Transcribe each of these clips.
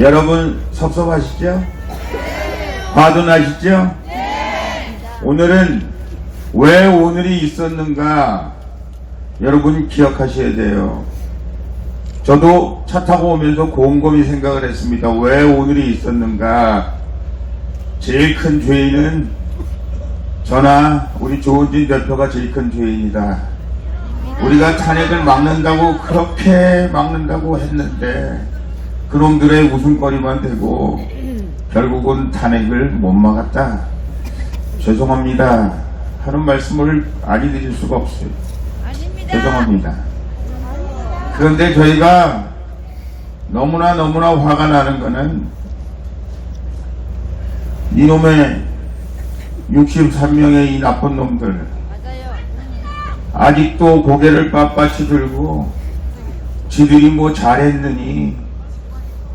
여러분 섭섭하시죠? 화도 나시죠? 오늘은 왜 오늘이 있었는가 여러분 기억하셔야 돼요. 저도 차 타고 오면서 곰곰이 생각을 했습니다. 왜 오늘이 있었는가. 제일 큰 죄인은 저나 우리 조은진 대표가 제일 큰 죄인이다. 우리가 탄핵을 막는다고 그렇게 막는다고 했는데 그놈들의 웃음거리만 되고 결국은 탄핵을 못 막았다. 죄송합니다 하는 말씀을 아니 드릴 수가 없어요. 아닙니다. 죄송합니다. 그런데 저희가 너무나 화가 나는 거는 이놈의 63명의 이 나쁜 놈들 맞아요. 아직도 고개를 빳빳이 들고 지들이 뭐 잘했느니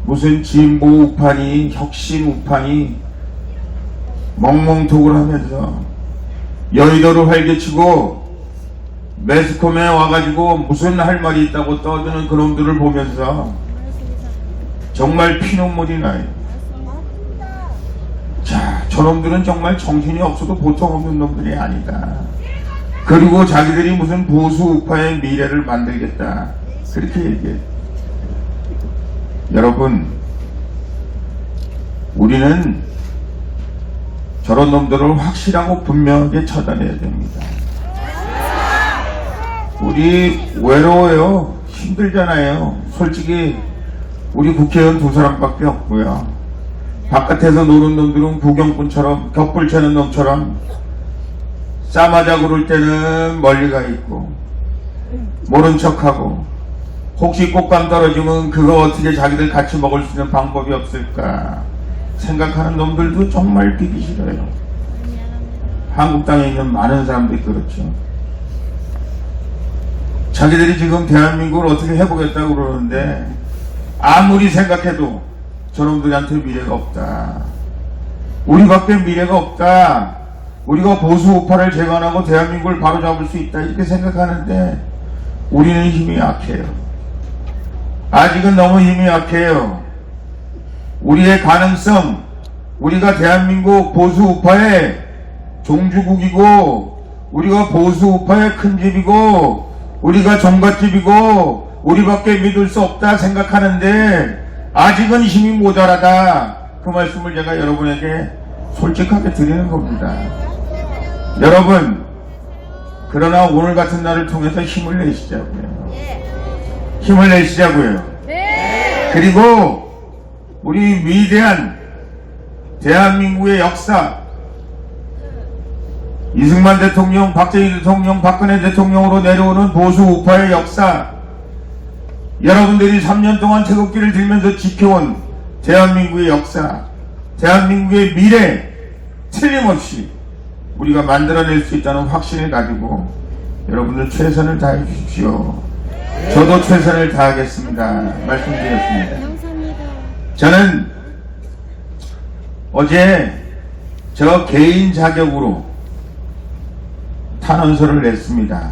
무슨 진보 우파니 혁신 우파니 멍멍톡을 하면서 여의도를 활개치고 매스컴에 와가지고 무슨 할 말이 있다고 떠드는 그놈들을 보면서 정말 피눈물이 나요. 자, 저놈들은 정말 정신이 없어도 보통 없는 놈들이 아니다. 그리고 자기들이 무슨 보수 우파의 미래를 만들겠다 그렇게 얘기해. 여러분, 우리는 저런 놈들을 확실하고 분명하게 처단해야 됩니다. 우리 외로워요. 힘들잖아요. 솔직히 우리 국회의원 2사람밖에 없고요. 바깥에서 노는 놈들은 구경꾼처럼 격불 차는 놈처럼 싸마자 그럴 때는 멀리 가 있고 모른 척하고 혹시 꽃감 떨어지면 그거 어떻게 자기들 같이 먹을 수 있는 방법이 없을까 생각하는 놈들도 정말 비기 싫어요. 한국 땅에 있는 많은 사람들이 그렇죠. 자기들이 지금 대한민국을 어떻게 해보겠다고 그러는데 아무리 생각해도 저놈들한테 미래가 없다. 우리밖에 미래가 없다. 우리가 보수 우파를 재건하고 대한민국을 바로잡을 수 있다 이렇게 생각하는데 우리는 힘이 약해요. 아직은 너무 힘이 약해요. 우리의 가능성, 우리가 대한민국 보수 우파의 종주국이고 우리가 보수 우파의 큰 집이고 우리가 종갓집이고 우리밖에 믿을 수 없다 생각하는데 아직은 힘이 모자라다. 그 말씀을 제가 여러분에게 솔직하게 드리는 겁니다. 여러분, 그러나 오늘 같은 날을 통해서 힘을 내시자고요. 힘을 내시자고요. 그리고 우리 위대한 대한민국의 역사, 이승만 대통령, 박정희 대통령, 박근혜 대통령으로 내려오는 보수 우파의 역사, 여러분들이 3년 동안 태극기를 들면서 지켜온 대한민국의 역사, 대한민국의 미래 틀림없이 우리가 만들어낼 수 있다는 확신을 가지고 여러분들 최선을 다해 주십시오. 저도 최선을 다하겠습니다. 말씀드렸습니다. 저는 어제 저 개인 자격으로 탄원서를 냈습니다.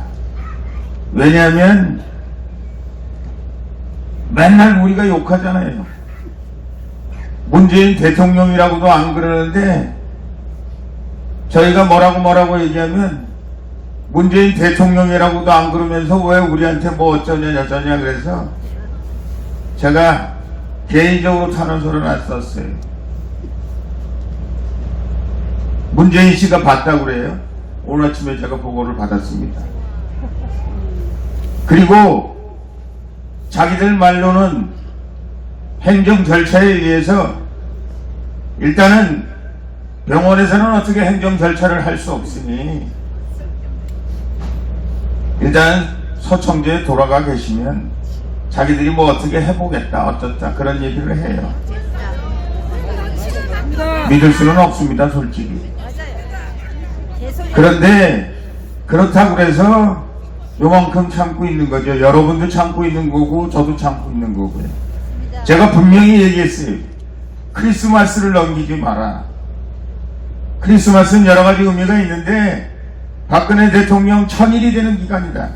왜냐하면 맨날 우리가 욕하잖아요. 문재인 대통령이라고도 안 그러는데 저희가 뭐라고 얘기하면 문재인 대통령이라고도 안 그러면서 왜 우리한테 뭐 어쩌냐 저쩌냐 그래서 제가 개인적으로 탄원서를 놨었어요. 문재인 씨가 봤다고 그래요. 오늘 아침에 제가 보고를 받았습니다. 그리고 자기들 말로는 행정 절차에 의해서 일단은 병원에서는 어떻게 행정 절차를 할 수 없으니 일단 서청제에 돌아가 계시면 자기들이 뭐 어떻게 해보겠다 어쩌다 그런 얘기를 해요. 믿을 수는 없습니다 솔직히. 그런데 그렇다고 해서 요만큼 참고 있는 거죠. 여러분도 참고 있는 거고 저도 참고 있는 거고요. 제가 분명히 얘기했어요. 크리스마스를 넘기지 마라. 크리스마스는 여러 가지 의미가 있는데 박근혜 대통령 1000일이 되는 기간이다.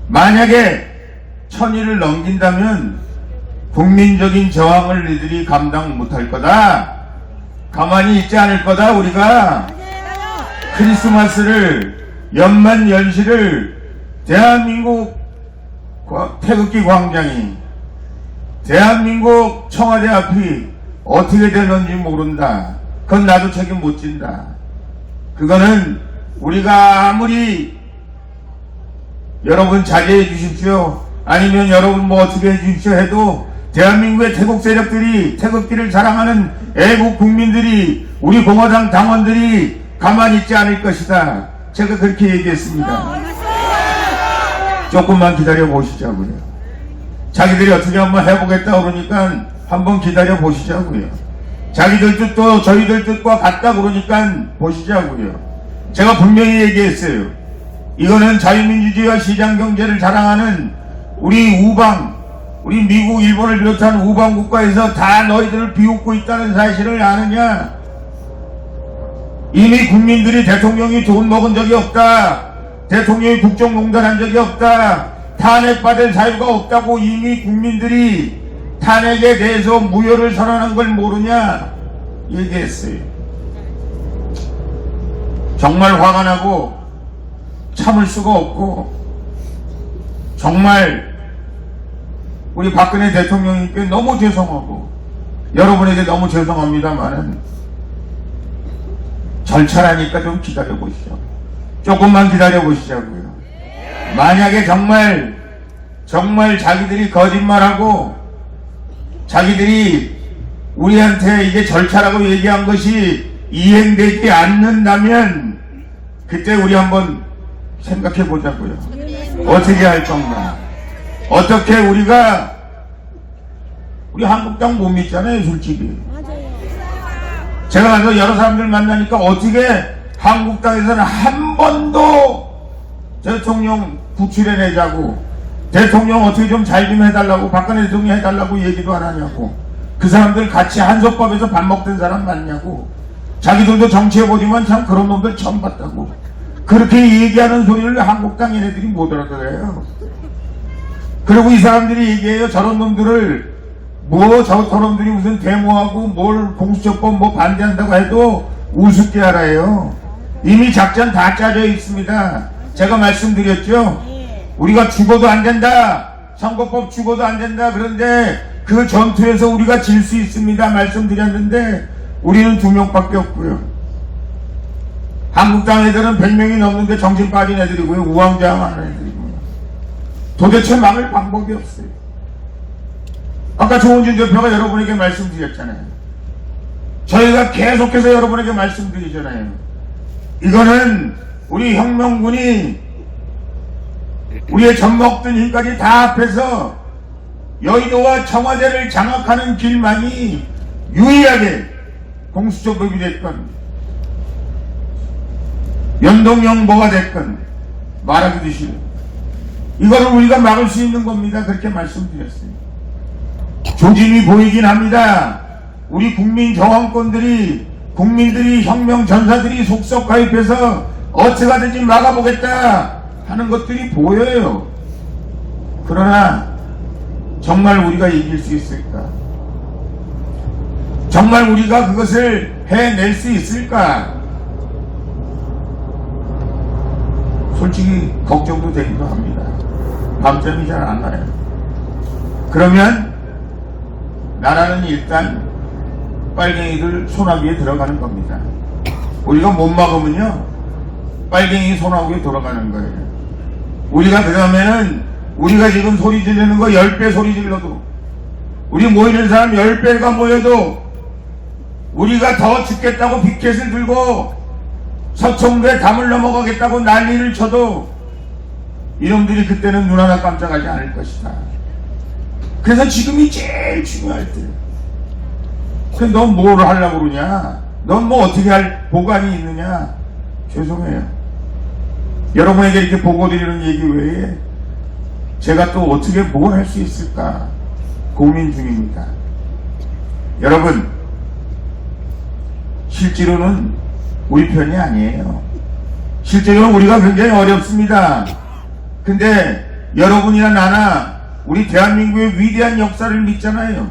만약에 1000일을 넘긴다면 국민적인 저항을 너희들이 감당 못할 거다. 가만히 있지 않을 거다. 우리가 크리스마스를, 연말 연시를 대한민국 태극기 광장이, 대한민국 청와대 앞이 어떻게 되는지 모른다. 그건 나도 책임 못 진다. 그거는 우리가 아무리 여러분 자제해 주십시오, 아니면 여러분 뭐 어떻게 해 주십시오 해도 대한민국의 태국 세력들이, 태극기를 자랑하는 애국 국민들이, 우리 공화당 당원들이 가만히 있지 않을 것이다. 제가 그렇게 얘기했습니다. 조금만 기다려 보시자고요. 자기들이 어떻게 한번 해보겠다 그러니까 한번 기다려 보시자고요. 자기들 뜻도 저희들 뜻과 같다 그러니까 보시자고요. 제가 분명히 얘기했어요. 이거는 자유민주주의와 시장경제를 자랑하는 우리 우방, 우리 미국, 일본을 비롯한 우방 국가에서 다 너희들을 비웃고 있다는 사실을 아느냐? 이미 국민들이 대통령이 돈 먹은 적이 없다, 대통령이 국정농단한 적이 없다, 탄핵받을 사유가 없다고 이미 국민들이 탄핵에 대해서 무효를 선언한 걸 모르냐 얘기했어요. 정말 화가 나고 참을 수가 없고, 정말 우리 박근혜 대통령님께 너무 죄송하고 여러분에게 너무 죄송합니다만은 절차라니까 좀 기다려 보시죠. 조금만 기다려 보시자고요. 만약에 정말 자기들이 거짓말하고 자기들이 우리한테 이게 절차라고 얘기한 것이 이행되지 않는다면 그때 우리 한번 생각해 보자고요. 어떻게 할 건가? 어떻게 우리 한국당 못 믿잖아요, 솔직히. 제가 가서 여러 사람들 만나니까 어떻게 한국당에서는 한 번도 대통령 구출해내자고, 대통령 어떻게 좀 잘 좀 해달라고, 박근혜 대통령 해달라고 얘기도 안 하냐고. 그 사람들 같이 한솥밥에서 밥 먹던 사람 맞냐고. 자기들도 정치해보지만 참 그런 놈들 처음 봤다고. 그렇게 얘기하는 소리를 한국당 얘네들이 못 알아들어요. 그리고 이 사람들이 얘기해요. 저런 놈들을 저런 놈들이 무슨 데모하고 뭘 공수처법 뭐 반대한다고 해도 우습게 알아요. 이미 작전 다 짜져 있습니다. 제가 말씀드렸죠. 우리가 죽어도 안 된다, 선거법 죽어도 안 된다. 그런데 그 전투에서 우리가 질 수 있습니다 말씀드렸는데 우리는 2명밖에 없고요. 한국당 애들은 100명이 넘는데 정신 빠진 애들이고요. 우왕좌왕하는 애들이고요. 도대체 막을 방법이 없어요. 아까 조은진 대표가 여러분에게 말씀드렸잖아요. 저희가 계속해서 여러분에게 말씀드리잖아요. 이거는 우리 혁명군이 우리의 젖먹던 힘까지 다 합해서 여의도와 청와대를 장악하는 길만이 유일하게 공수처법이 됐건 연동형 뭐가 됐건 말하기도 싫어요. 이거를 우리가 막을 수 있는 겁니다. 그렇게 말씀드렸어요. 조짐이 보이긴 합니다. 우리 국민 저항권들이, 국민들이, 혁명 전사들이 속속 가입해서 어떻게 하든지 막아보겠다 하는 것들이 보여요. 그러나 정말 우리가 이길 수 있을까? 정말 우리가 그것을 해낼 수 있을까? 솔직히 걱정도 되기도 합니다. 밤잠이 잘 안 와요. 그러면 나라는 일단 빨갱이들 소나기에 들어가는 겁니다. 우리가 못 막으면요 빨갱이 소나기에 돌아가는 거예요. 우리가 그러면은 우리가 지금 소리 지르는 거 10배 소리 질러도, 우리 모이는 사람 10배가 모여도 우리가 더 죽겠다고 피켓을 들고 서청도에 담을 넘어가겠다고 난리를 쳐도 이놈들이 그때는 눈 하나 깜짝하지 않을 것이다. 그래서 지금이 제일 중요할 때. 그래서 넌 뭘 하려고 그러냐? 넌 뭐 어떻게 할 보관이 있느냐? 죄송해요. 여러분에게 이렇게 보고 드리는 얘기 외에 제가 또 어떻게 뭘 할 수 있을까 고민 중입니다. 여러분, 실제로는 우리 편이 아니에요. 실제로는 우리가 굉장히 어렵습니다. 근데 여러분이나 나나 우리 대한민국의 위대한 역사를 믿잖아요.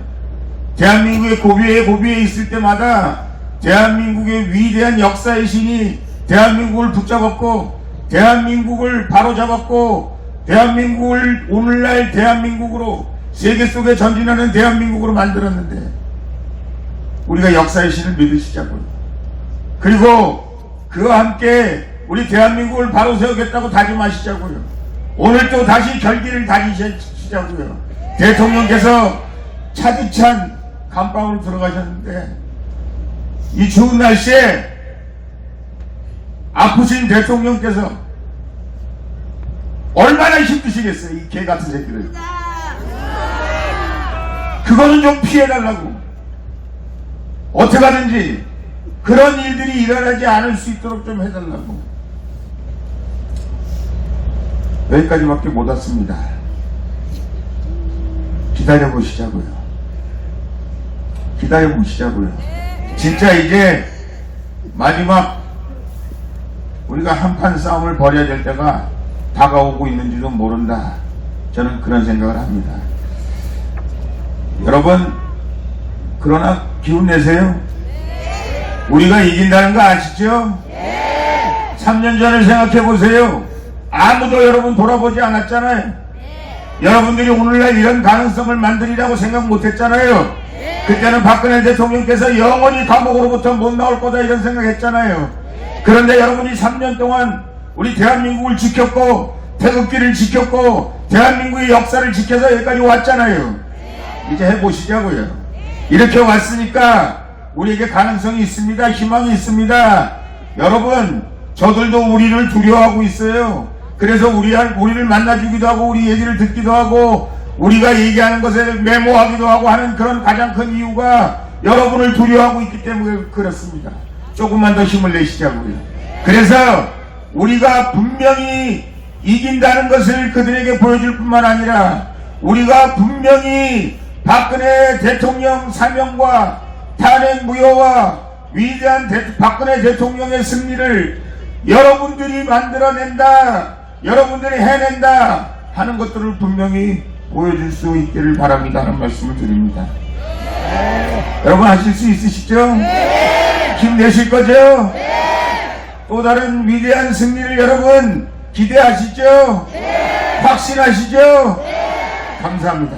대한민국의 고비에 있을 때마다 대한민국의 위대한 역사의 신이 대한민국을 붙잡았고, 대한민국을 바로잡았고, 대한민국을 오늘날 대한민국으로, 세계 속에 전진하는 대한민국으로 만들었는데, 우리가 역사의 신을 믿으시자고요. 그리고 그와 함께 우리 대한민국을 바로 세우겠다고 다짐하시자고요. 오늘 또 다시 결기를 다지시자고요. 대통령께서 차디찬 감방으로 들어가셨는데, 이 추운 날씨에 아프신 대통령께서 얼마나 힘드시겠어요, 이 개 같은 새끼를. 그거는 좀 피해달라고. 어떻게 하든지 그런 일들이 일어나지 않을 수 있도록 좀 해달라고. 여기까지밖에 못 왔습니다. 기다려보시자고요. 기다려보시자고요. 진짜 이제 마지막 우리가 한판 싸움을 벌여야 될 때가 다가오고 있는지도 모른다. 저는 그런 생각을 합니다. 여러분, 그러나 기운 내세요. 우리가 이긴다는 거 아시죠? 3년 전을 생각해 보세요. 아무도 여러분 돌아보지 않았잖아요. 여러분들이 오늘날 이런 가능성을 만들이라고 생각 못 했잖아요. 그때는 박근혜 대통령께서 영원히 감옥으로부터 못 나올 거다 이런 생각했잖아요. 그런데 여러분이 3년 동안 우리 대한민국을 지켰고, 태극기를 지켰고, 대한민국의 역사를 지켜서 여기까지 왔잖아요. 이제 해보시자고요. 이렇게 왔으니까 우리에게 가능성이 있습니다. 희망이 있습니다. 여러분, 저들도 우리를 두려워하고 있어요. 그래서 우리를 만나주기도 하고, 우리 얘기를 듣기도 하고, 우리가 얘기하는 것에 메모하기도 하고 하는 그런 가장 큰 이유가 여러분을 두려워하고 있기 때문에 그렇습니다. 조금만 더 힘을 내시자고요. 그래서 우리가 분명히 이긴다는 것을 그들에게 보여줄 뿐만 아니라, 우리가 분명히 박근혜 대통령 사명과 탄핵 무효와 위대한 박근혜 대통령의 승리를 여러분들이 만들어낸다, 여러분들이 해낸다 하는 것들을 분명히 보여줄 수 있기를 바랍니다 하는 말씀을 드립니다. 여러분 하실 수 있으시죠? 힘내실 거죠? 또 다른 위대한 승리를 여러분 기대하시죠? 확신하시죠? 감사합니다.